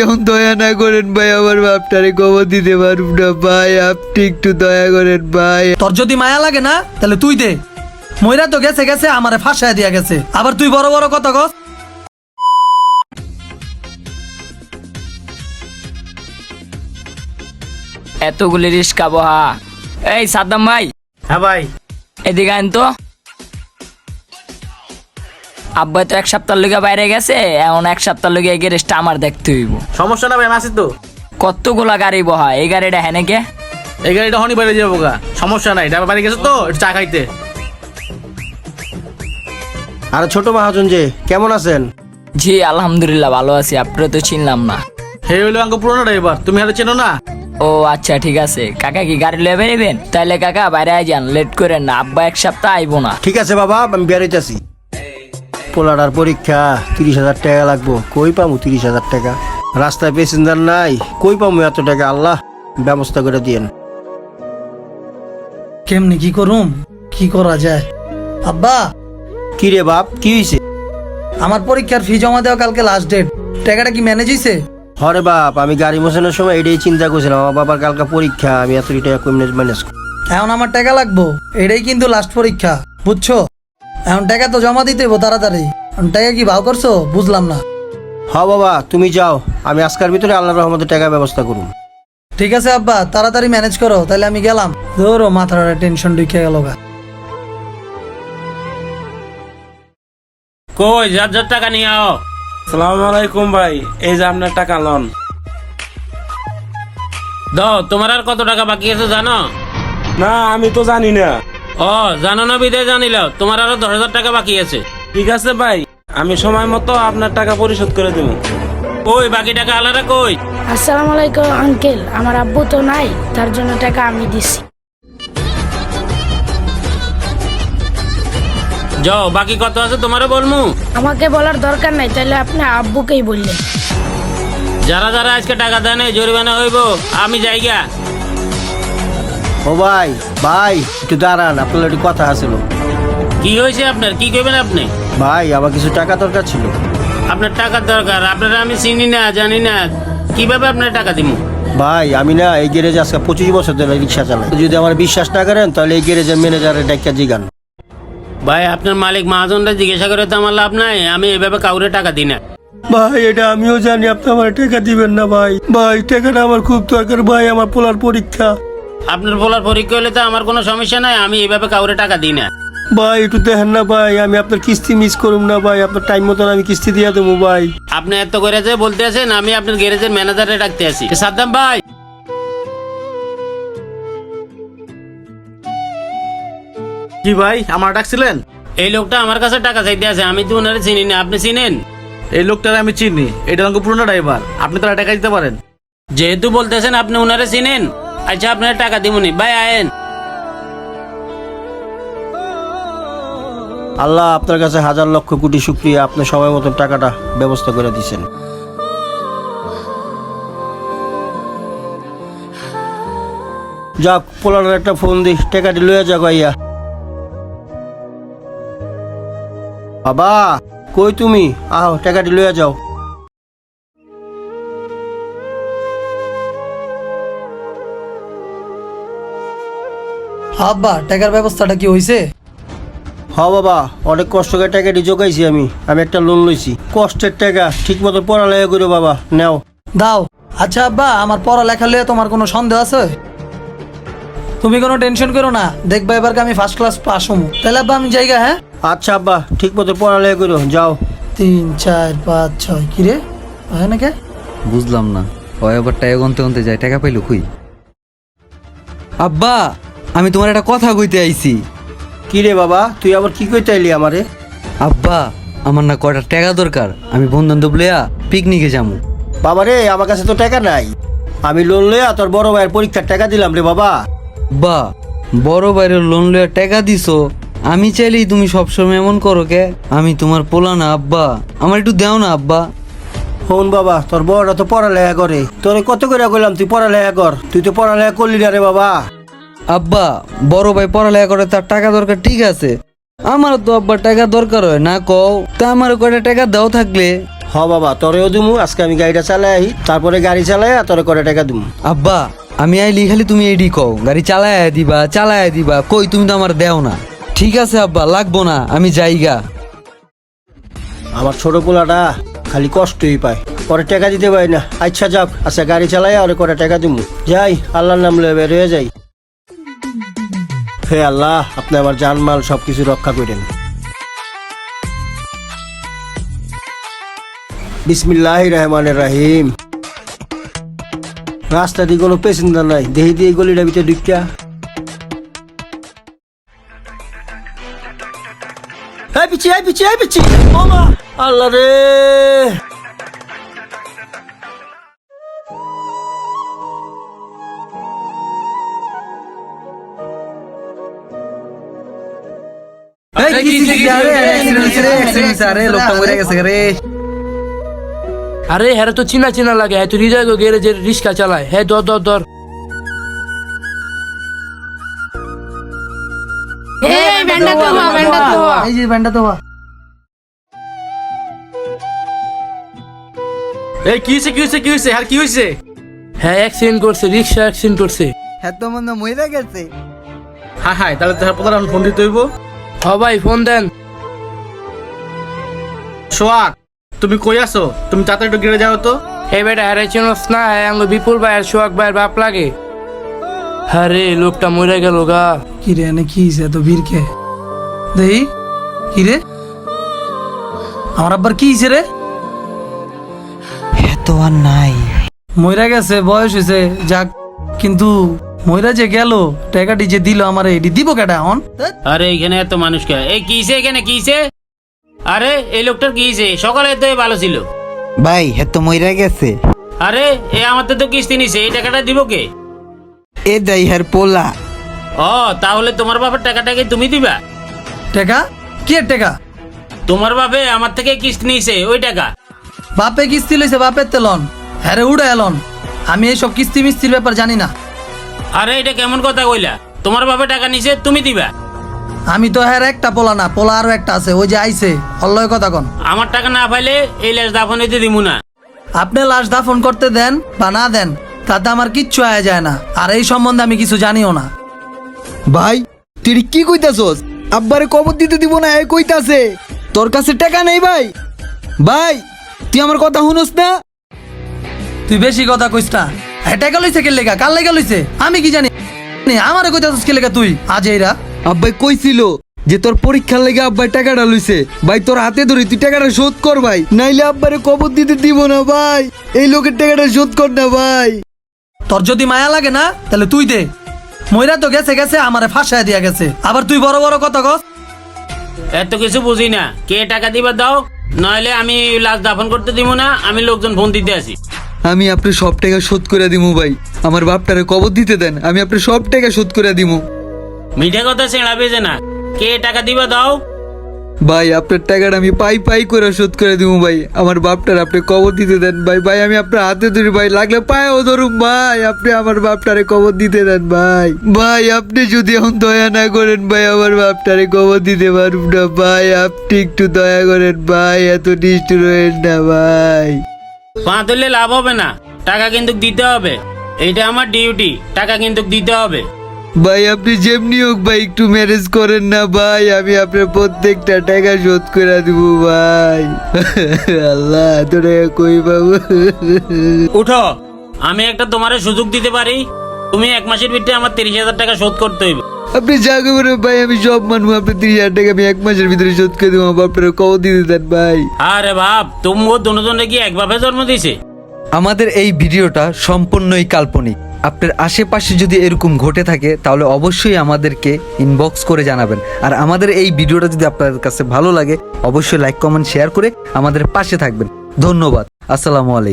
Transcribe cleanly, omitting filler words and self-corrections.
এখন দয়া না করেন ভাই, আমার বাপটারে কবর দিতে পারব না ভাই, আপনি একটু দয়া করেন ভাই। তোর যদি মায়া লাগে না তাহলে তুই দে, মইরা তো গেছে গেছে, আমারে ফাঁসায় দিয়া গেছে, আবার তুই বড় বড় কথা কস। এতগুলি রিস্কা বহা। এই সাদ্দাম ভাই, হ্যাঁ ভাই। এদিকে আইন তো। আব্বা তো 1 সপ্তাহ লেগে বাইরে গেছে, এখন 1 সপ্তাহ লেগে এই গ্যারেজটা আমার দেখতে হইব। সমস্যা না ভাই, আমি আছি তো। কতগুলা গাড়ি বহা, এই গাড়িটা হ্যাঁ নাকি? এই গাড়িটা হনি বাইরে যাবো গা, সমস্যা নাই। ড্রাইভার বাড়ি গেছে তো, একটু চা খাইতে। আর ছোট মহাজন যে কেমন আছেন? জি আলহামদুলিল্লাহ ভালো আছি, আপনারা তো চিনলাম না। হে হইলো আঙ্ক পুরোনো ড্রাইভার, তুমি হাতে চেনো না? ও আচ্ছা ঠিক আছে। কাকা কি গাড়ি লয়ে বেরোবেন? তাইলে কাকা বাইরে যান, লেট করেন না, আব্বা 1 সপ্তাহ আইবো না। ঠিক আছে বাবা, আমি বেরোইতেছি। পোলাটার পরীক্ষা, 30,000 টাকা লাগবো, কই পামু 30,000 টাকা? রাস্তায় প্যাসেঞ্জার নাই, কই পামু এত টাকা? আল্লাহ ব্যবস্থা করে দিয়েন। কেমনি কি করুম, কি করা যায়? আব্বা, কি রে বাপ, কি হয়েছে? আমার পরীক্ষার ফি জমা দেওয়া কালকে লাস্ট ডেট, টাকাটা কি ম্যানেজ হইছে? হরে বাপ, আমি গাড়ি মোছানোর সময় এটাই চিন্তা করছিলাম, আমার বাবার কালকে পরীক্ষা, আমি এত টাকা কই ম্যানেজ করব? এখন আমার টাকা লাগবো, এটাই কিন্তু লাস্ট পরীক্ষা, বুঝছো? এখন টাকা তো জমা দিতে হইব তাড়াতাড়ি। এখন টাকা কি ভাও করছো বুঝলাম না। হ্যাঁ বাবা, তুমি যাও, আমি আজকের ভিতরে আল্লাহর রহমতে টাকা ব্যবস্থা করুন। ঠিক আছে আব্বা, তাড়াতাড়ি ম্যানেজ করো, তাহলে আমি গেলাম। ধরো মাথার টেনশন ঢুকে গেল গা। কই যার যার টাকা নিয়ে আও। সালাম আলাইকুম ভাই, এই যে আপনার টাকা লন। দাও, তোমার আর কত টাকা বাকি আছে জানো? না, আমি তো জানি না। ও জানো না বিদে জানিলাও, তোমার আরো 10,000 টাকা বাকি আছে। ঠিক আছে ভাই, আমি সময় মতো আপনার টাকা পরিশোধ করে দেবো। ওই বাকি টাকা আলাদা কই? আসসালামু আলাইকুম আঙ্কেল, আমার আব্বু তো নাই, তার জন্য টাকা আমি দিছি। যাও, বাকি কত আছে তোমারও বলমু? আমাকে বলার দরকার নাই, তাহলে আপনি আব্বুকেই বললেন। যারা যারা আজকে টাকা দেয় নাই জরিমানা হইব, আমি যাইগা। ও ভাই, ভাই একটু দাঁড়ান, আপনার একটু কথা আছিল। কি হয়েছে আপনার, কি করবেন আপনি? ভাই আমার কিছু টাকা দরকার ছিল। আপনার টাকার দরকার? আপনারা আমি চিনি না, জানি না, কিভাবে আপনার টাকা দিব? ভাই আমি না এই গ্যারেজে আজকে 25 বছর ধরে রিক্সা চালাই, যদি আমার বিশ্বাস না করেন তাহলে এই গ্যারেজের ম্যানেজারের ডাক্তার জিগান। ভাই আপনার মালিক মহাজনরা জিজ্ঞাসা করে তো আমার লাভ নাই, আমি এভাবে কাউরে টাকা দিই না। ভাই এটা আমিও জানি, আপনি আমার টাকা দিবেন না ভাই। ভাই টাকাটা আমার খুব দরকার ভাই, আমার পোলার পরীক্ষা। আপনার বলার পরীক্ষা হলে তো আমার কোনো সমস্যা নাই, আমি এভাবে কাউরে টাকা দিই না। ভাই একটু দেখেন না ভাই, আমি আপনার কিস্তি মিস করুম না ভাই, আপনার টাইম মতন আমি কিস্তি দিয়ে দেবো ভাই। আপনি এত করে যে বলতে আছেন, আমি আপনার গ্যারেজের ম্যানেজারে ডাকতে আছি। সাদ্দাম ভাই, কি ভাই, আমার ডাকছিলেন? এই লোকটা আমার কাছে টাকা চাইতে আছে, আমি তো ওনারে চিনি না, আপনি চিনেন? এই লোকটারে আমি চিনি, এটা অঙ্ক পুরোনো ড্রাইভার, আপনি তারা টাকা দিতে পারেন। যেহেতু বলতেছেন আপনি ওনারে চিনেন, আচ্ছা আপনার টাকা দিবনি। ভাই আয়েন। আল্লাহ আপনার কাছে হাজার লক্ষ কোটি শুকরিয়া, আপনি সময় মতন টাকাটা ব্যবস্থা করে দিয়েছেন। যাক, পোলার একটা ফোন দি, টাকাটি লইয়া যাক আইয়া। বাবা কই তুমি, আহ টাকাটি লইয়া যাও। আব্বা টাকার ব্যবস্থাটা কি হইছে? হ বাবা, অনেক কষ্ট করে টাকাটি জোগাইছি আমি একটা লোন লইছি, কষ্টের টাকা, ঠিক মতো পড়ালেখা করো বাবা, নেও। দাও। আচ্ছা আব্বা, আমার পড়ালেখা লইয়া তোমার কোনো সন্দেহ আছে? তুমি কোনো টেনশন করো না, দেখবা এবারকে আমি ফার্স্ট ক্লাস পাস হমু। তাহলে আব্বা আমি জায়গা। হ্যাঁ আচ্ছা আব্বা, ঠিক মতো পড়ালেখা করো, যাও। 3 4 5 6 কিরে হয় নাকি? বুঝলাম না, ওই আবার টাকা গনতে গনতে যায়, টাকা পাইলো কই? আব্বা আমি তোমার একটা কথা কইতে আইছি। কি রে বাবা, তুই আবার কি কইতে আইলি আমারে? আব্বা আমার না কয়টা টাকা দরকার, আমি বন্ধু বান্ধব লইয়া পিকনিকে যাবো। বাবা রে, আমার কাছে তো টাকা নাই, আমি লোন লইয়া তোর বড় ভাইয়ের পরীক্ষার টাকা দিলাম রে বাবা। বা বড় ভাইয়ের লোন লইয়া টাকা দিছো, আমি চাইলেই তুমি সবসময় এমন করো কে? আমি তোমার পোলা না আব্বা, আমার একটু দেও না আব্বা। হন বাবা, তোর বড়টা তো পড়ালেখা করে, তোরে কত করে কইলাম তুই পড়ালেখা কর, তুই তো পড়ালেখা করলি না রে বাবা। আব্বা বড় ভাই পড়ালেখা করে, তার টাকা দরকার ঠিক আছে, আমার তো আব্বা টাকা দরকার হয় না কও, তা আমার কয়টা টাকা দাও থাকলে হ বাবা তোরেও দিমু, আজকে আমি গাড়িটা চালাই আহি, তারপরে গাড়ি চালাই তোরে করে টাকা দিমু। আব্বা আমি আইলি খালি তুমি এডি কও গাড়ি চালায়া দিবা কই তুমি তো আমার দেও না। ঠিক আছে আব্বা লাগবো না, আমি যাইগা। আমার ছোট পোলাটা খালি কষ্টই পায়, পরে টাকা দিতে পারি না। আচ্ছা যাক, আচ্ছা গাড়ি চালাই ওরে করে টাকা দিমু। যাই, আল্লাহর নাম লয়ে বের হয়ে যাই। হে আল্লাহ, আপনি আমার জানমাল সবকিছু রক্ষা করেন। বিসমিল্লাহির রহমানির রহিম। রাস্তা দিয়ে কোনো প্যাসেঞ্জার নাই, দেহি দিয়ে গলিটা ভিতরে ঢুকিয়া। পিছিয়ে আল্লাহ রে। আরে হ্যাঁ তো চিনা চিনা লাগে, হ্যাঁ তো হৃদয় গ্যারেজের রিক্সা চালায়। হ্যাঁ দর দর দর। এই যে ব্যান্ডা তো এই কি হয়েছে আর কি হয়েছে? হ্যাঁ অ্যাক্সিডেন্ট করছে, রিক্সা অ্যাক্সিডেন্ট করছে। এত মনে মইরা গেছে। হ্যাঁ তাহলে তো পোলার ফোন দিতে হইব। হ ভাই ফোন দেন। সোহাগ তুমি কই আছো? তুমি তাড়াতাড়ি একটু গেড়ে যাও তো। এই বেটা হ্যাঁ চিনস না, হ্যাঁ আঙ্গ বিপুল ভাই আর সোহাগ ভাইয়ের বাপ লাগে। হ্যাঁ রে লোকটা মরে গেল গা। কি রে এনে কি হয়েছে এত ভিড় কে? দেহি কি রে, আমার আব্বার কি হয়েছে রে? এত আর নাই, মইরা গেছে, বয়স হয়েছে যাক, কিন্তু মইরা যে গেল টাকাটি যে দিল আমারে এটি দিব কেটা এখন? আরে এখানে এত মানুষ কে? এই কিসে এখানে কিসে? আরে এই লোকটার কিসে? সকালে তো ভালো ছিল। ভাই এত মইরা গেছে। আরে এ আমাদের তো কিস্তি নিছে, এই টাকাটা দিব কে? এ দাই হার পোলা। ও তাহলে তোমার বাপের টাকাটাকে তুমি দিবা? টাকা কি এর টাকা? তোমার বাপে আমার থেকে কিস্তি নিছে ওই টাকা। বাপে কিস্তি লইছে, বাপের তেলন হ্যারে উড়ে এলন। আমি এইসব কিস্তি মিস্তির ব্যাপার জানি না। আরে এটা কেমন কথা কইলা? তোমার বাপে টাকা নিছে তুমি দিবা? আমি তো হ্যাঁ একটা পোলা না, পোলা আরো একটা আছে, ওই যে আইছে অল্লয় কথা কন। আমার টাকা না পাইলে এই লাশ দাফন হইতে দিমু না। আপনি লাশ দাফন করতে দেন বা না দেন তাতে আমার কিচ্ছু আয়া যায় না, আর এই সম্বন্ধে আমি কিছু জানিও না। ভাই তুই কি কইতাছস? আব্বারে কবর দিতে দিব না এই কইতাছে। তোর কাছে টাকা নেই ভাই। ভাই তুই আমার কথা শুনস না? তুই বেশি কথা কইস না। হ্যাঁ টাকা লইছে কে লেগা, কার লেগা লইছে আমি কি জানি? আমারে কইতাছস কে লেগা তুই? আজ এইরা আব্বাই কইছিল যে তোর পরীক্ষার লেগে আব্বাই টাকাটা লইছে। ভাই তোর হাতে ধরে তুই টাকাটা শোধ কর ভাই, নাইলে আব্বারে কবর দিতে দিব না ভাই। এই লোকের টাকাটা শোধ কর না ভাই। তোর যদি মায়া লাগে না তাহলে তুই দে। মইরা তো গেছে গেছে, আমারে ফাঁসায় দিয়া গেছে, আবার তুই বড় বড় কথা কস। এত কিছু বুঝি না, কে টাকা দিবা দাও, নইলে আমি লাশ দাফন করতে দিব না। আমি লোকজন ফোন দিতে আসি। আমি আপনি সব টাকা শোধ করে দিমু ভাই। আমার বাপটারে কবর দিতে দেন, আমি আপনি সব টাকা শোধ করে দিমু। মিঠা কথা সেড়াবে যে না, কে টাকা দিবা দাও। ভাই আপনার টাকাটা আমি পাই করে শোধ করে দিমু ভাই। আমার বাপটার আপনি কবর দিতে দেন ভাই। ভাই আমি আপনার হাতে ধরি ভাই, লাগলে পায়েও ধরুম ভাই। আপনি আমার বাপটারে কবর দিতে দেন ভাই। ভাই আপনি যদি এখন দয়া না করেন ভাই, আমার বাপটারে কবর দিতে পারব না ভাই। আপনি একটু দয়া করেন ভাই, এত নিষ্ঠুর হয়েন না ভাই। পা তুললে লাভ হবে না, টাকা কিন্তু দিতে হবে। এইটা আমার ডিউটি, টাকা কিন্তু দিতে হবে। ভাই আপনি যেমনি হোক ভাই একটু ম্যানেজ করেন না ভাই। আমি আপনার প্রত্যেকটা টাকা শোধ করে দিব ভাই। আল্লাহ এত টাকা কই পাবো? উঠো, আমি একটা তোমার সুযোগ দিতে পারি। তুমি 1 মাসের ভিতরে আমার 30,000 টাকা শোধ করতে হইবে। আপনি যা করবেন ভাই, আমি সব মানবো। আপনি 30,000 টাকা আমি 1 মাসের ভিতরে শোধ করে দেবো। আমার বাপরে কবর দিতে দেন ভাই। আরে বাপ, তুমিও দুজনে কি একভাবে জন্ম দিছে? আমাদের এই ভিডিওটা সম্পূর্ণই কাল্পনিক। আপনার আশেপাশে যদি এরকম ঘটে থাকে তাহলে অবশ্যই আমাদেরকে ইনবক্স করে জানাবেন। আর আমাদের এই ভিডিওটা যদি আপনাদের কাছে ভালো লাগে অবশ্যই লাইক কমেন্ট শেয়ার করে আমাদের পাশে থাকবেন। ধন্যবাদ। আসসালামু আলাইকুম।